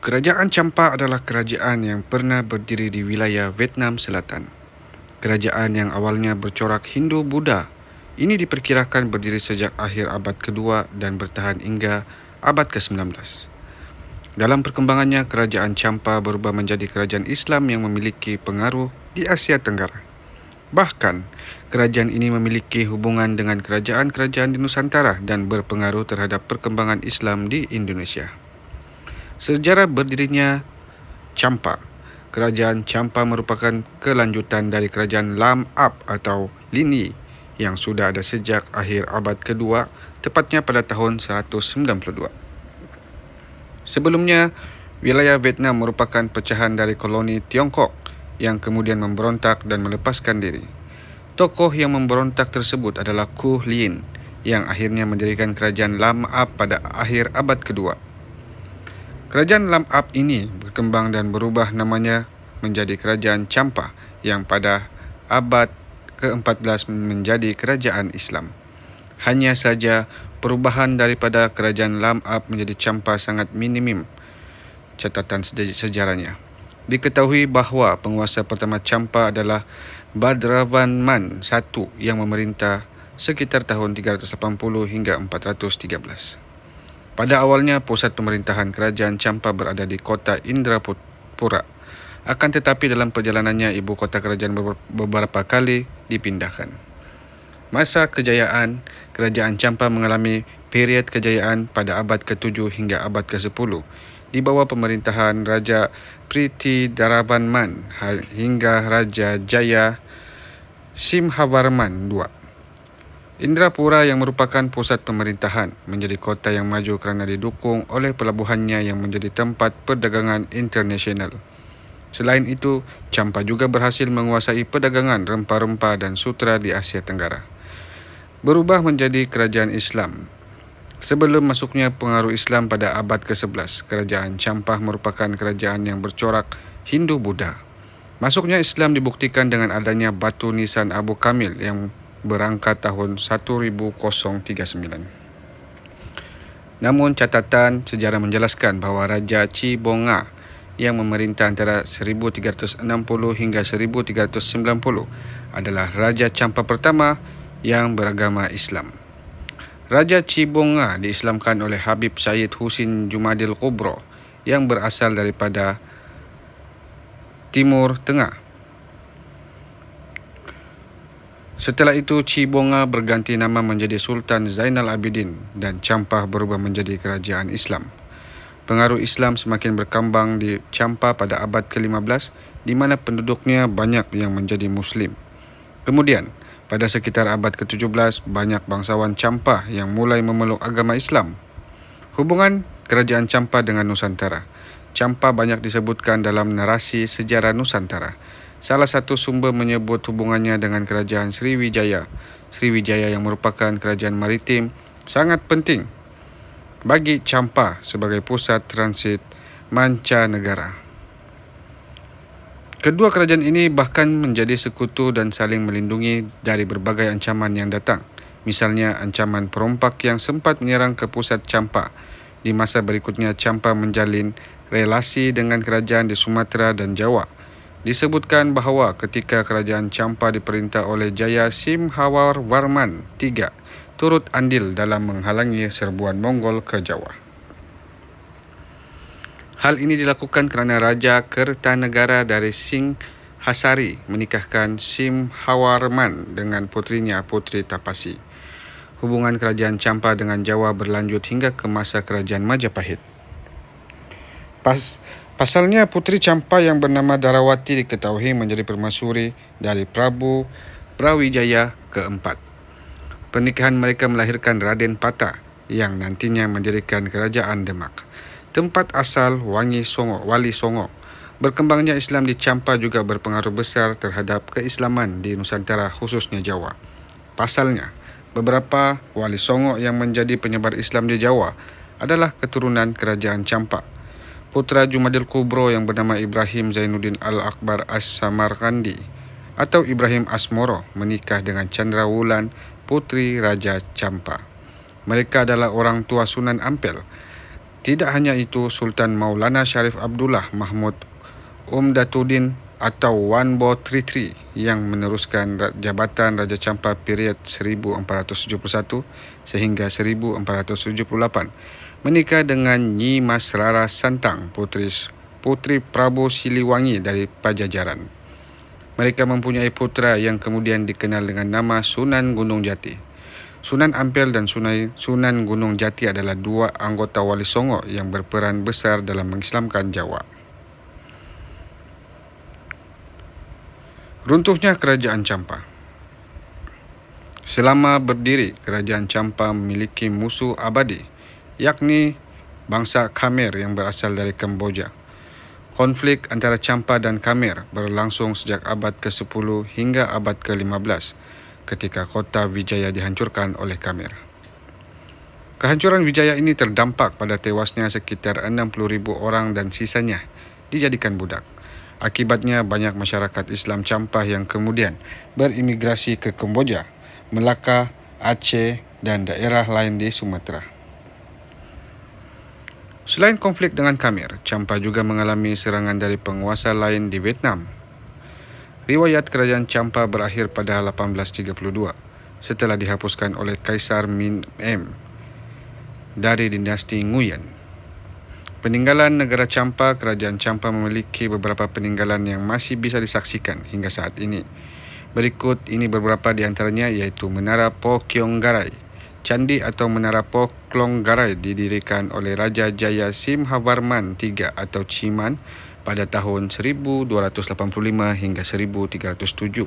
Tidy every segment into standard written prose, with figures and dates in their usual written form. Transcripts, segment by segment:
Kerajaan Champa adalah kerajaan yang pernah berdiri di wilayah Vietnam Selatan. Kerajaan yang awalnya bercorak Hindu-Buddha, ini diperkirakan berdiri sejak akhir abad kedua dan bertahan hingga abad ke-19. Dalam perkembangannya, kerajaan Champa berubah menjadi kerajaan Islam yang memiliki pengaruh di Asia Tenggara. Bahkan, kerajaan ini memiliki hubungan dengan kerajaan-kerajaan di Nusantara dan berpengaruh terhadap perkembangan Islam di Indonesia. Sejarah berdirinya Champa. Kerajaan Champa merupakan kelanjutan dari kerajaan Lam Ap atau Lin Yi yang sudah ada sejak akhir abad kedua, tepatnya pada tahun 192. Sebelumnya, wilayah Vietnam merupakan pecahan dari koloni Tiongkok yang kemudian memberontak dan melepaskan diri. Tokoh yang memberontak tersebut adalah Cu Lien yang akhirnya mendirikan kerajaan Lam Ap pada akhir abad kedua. Kerajaan Lam Ap ini berkembang dan berubah namanya menjadi Kerajaan Champa yang pada abad ke-14 menjadi kerajaan Islam. Hanya saja perubahan daripada Kerajaan Lam Ap menjadi Champa sangat minimum catatan sejarahnya. Diketahui bahawa penguasa pertama Champa adalah Badravan I yang memerintah sekitar tahun 380 hingga 413. Pada awalnya, pusat pemerintahan kerajaan Champa berada di kota Indrapura. Akan tetapi dalam perjalanannya, ibu kota kerajaan beberapa kali dipindahkan. Masa kejayaan, kerajaan Champa mengalami period kejayaan pada abad ke-7 hingga abad ke-10 di bawah pemerintahan Raja Prithidaravan hingga Raja Jaya Simhavarman II. Indrapura yang merupakan pusat pemerintahan menjadi kota yang maju kerana didukung oleh pelabuhannya yang menjadi tempat perdagangan internasional. Selain itu, Champa juga berhasil menguasai perdagangan rempah-rempah dan sutra di Asia Tenggara. Berubah menjadi kerajaan Islam. Sebelum masuknya pengaruh Islam pada abad ke-11, kerajaan Champa merupakan kerajaan yang bercorak Hindu-Buddha. Masuknya Islam dibuktikan dengan adanya batu nisan Abu Kamil yang berangkat tahun 1039. Namun catatan sejarah menjelaskan bahawa Raja Cibonga yang memerintah antara 1360 hingga 1390 adalah Raja Champa pertama yang beragama Islam. Raja Cibonga diislamkan oleh Habib Syed Husin Jumadil Kubro yang berasal daripada Timur Tengah. Setelah itu, Cibonga berganti nama menjadi Sultan Zainal Abidin dan Champa berubah menjadi kerajaan Islam. Pengaruh Islam semakin berkembang di Champa pada abad ke-15 di mana penduduknya banyak yang menjadi Muslim. Kemudian, pada sekitar abad ke-17, banyak bangsawan Champa yang mulai memeluk agama Islam. Hubungan kerajaan Champa dengan Nusantara. Champa banyak disebutkan dalam narasi sejarah Nusantara. Salah satu sumber menyebut hubungannya dengan kerajaan Sriwijaya. Sriwijaya yang merupakan kerajaan maritim sangat penting bagi Champa sebagai pusat transit mancanegara. Kedua kerajaan ini bahkan menjadi sekutu dan saling melindungi dari berbagai ancaman yang datang. Misalnya ancaman perompak yang sempat menyerang ke pusat Champa. Di masa berikutnya, Champa menjalin relasi dengan kerajaan di Sumatera dan Jawa. Disebutkan bahawa ketika kerajaan Champa diperintah oleh Jaya Simhawarman III, turut andil dalam menghalangi serbuan Mongol ke Jawa. Hal ini dilakukan kerana Raja Kertanegara dari Singhasari menikahkan Simhawarman dengan putrinya Putri Tapasi. Hubungan kerajaan Champa dengan Jawa berlanjut hingga ke masa kerajaan Majapahit. Pasalnya, putri Champa yang bernama Darawati diketahui menjadi permaisuri dari Prabu Brawijaya keempat. Pernikahan mereka melahirkan Raden Pata yang nantinya mendirikan kerajaan Demak, tempat asal Wali Songo. Berkembangnya Islam di Champa juga berpengaruh besar terhadap keislaman di Nusantara khususnya Jawa. Pasalnya, beberapa Wali Songo yang menjadi penyebar Islam di Jawa adalah keturunan kerajaan Champa. Putra Jumadil Kubro yang bernama Ibrahim Zainuddin Al-Akbar As-Samarkandi atau Ibrahim Asmoro menikah dengan Chandra Wulan, putri Raja Champa. Mereka adalah orang tua Sunan Ampel. Tidak hanya itu, Sultan Maulana Sharif Abdullah Mahmud Umdatuddin atau Wan Bo Tri Tri yang meneruskan jabatan Raja Champa period 1471 sehingga 1478 menikah dengan Nyi Mas Rara Santang, putri Prabu Siliwangi dari Pajajaran. Mereka mempunyai putera yang kemudian dikenal dengan nama Sunan Gunung Jati. Sunan Ampel dan Sunan Gunung Jati adalah dua anggota Wali Songo yang berperan besar dalam mengislamkan Jawa. Runtuhnya Kerajaan Champa. Selama berdiri, Kerajaan Champa memiliki musuh abadi, yakni bangsa Khmer yang berasal dari Kemboja. Konflik antara Champa dan Khmer berlangsung sejak abad ke-10 hingga abad ke-15 ketika kota Wijaya dihancurkan oleh Khmer. Kehancuran Wijaya ini terdampak pada tewasnya sekitar 60,000 orang dan sisanya dijadikan budak. Akibatnya banyak masyarakat Islam Champa yang kemudian berimigrasi ke Kemboja, Melaka, Aceh dan daerah lain di Sumatera. Selain konflik dengan Khmer, Champa juga mengalami serangan dari penguasa lain di Vietnam. Riwayat kerajaan Champa berakhir pada 1832 setelah dihapuskan oleh Kaisar Min Em dari dinasti Nguyen. Peninggalan negara Champa, Kerajaan Champa memiliki beberapa peninggalan yang masih bisa disaksikan hingga saat ini. Berikut ini beberapa di antaranya, iaitu Menara Po Kiong Garai. Candi atau Menara Po Kiong Garai didirikan oleh Raja Jaya Simhavarman III atau Ciman pada tahun 1285 hingga 1307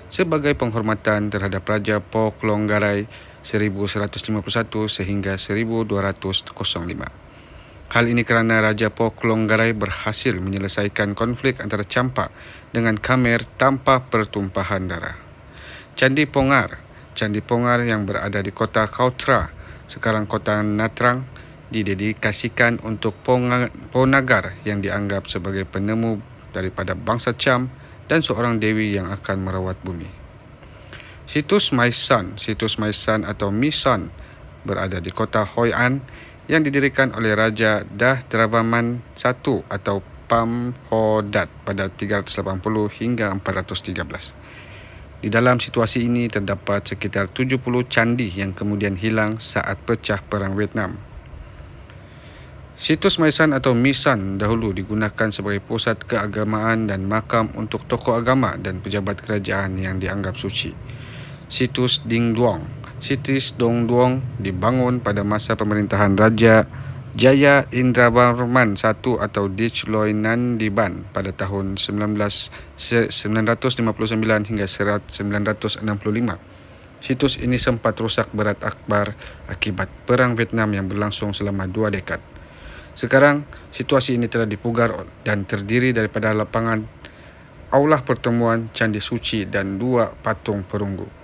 sebagai penghormatan terhadap Raja Po Kiong Garai 1151 sehingga 1205. Hal ini kerana Raja Po Kiong Garai berhasil menyelesaikan konflik antara Champa dengan Khmer tanpa pertumpahan darah. Candi Pongar. Candi Pongar yang berada di kota Kautra, sekarang kota Natrang, didedikasikan untuk Ponagar yang dianggap sebagai penemu daripada bangsa Cham dan seorang dewi yang akan merawat bumi. Situs Maisan. Situs Maisan atau Misan berada di kota Hoi An yang didirikan oleh Raja Dah Dravaman I atau Pamhodat pada 380 hingga 413. Di dalam situasi ini terdapat sekitar 70 candi yang kemudian hilang saat pecah Perang Vietnam. Situs Maisan atau Misan dahulu digunakan sebagai pusat keagamaan dan makam untuk tokoh agama dan pejabat kerajaan yang dianggap suci. Situs Ding Duong. Situs Dong Duong dibangun pada masa pemerintahan Raja Jaya Indravarman I atau Dich Loi Nandiban pada tahun 959 hingga 1965. Situs ini sempat rusak berat akbar akibat Perang Vietnam yang berlangsung selama 2 dekad. Sekarang, situasi ini telah dipugar dan terdiri daripada lapangan, aulah pertemuan, candi suci dan 2 patung perunggu.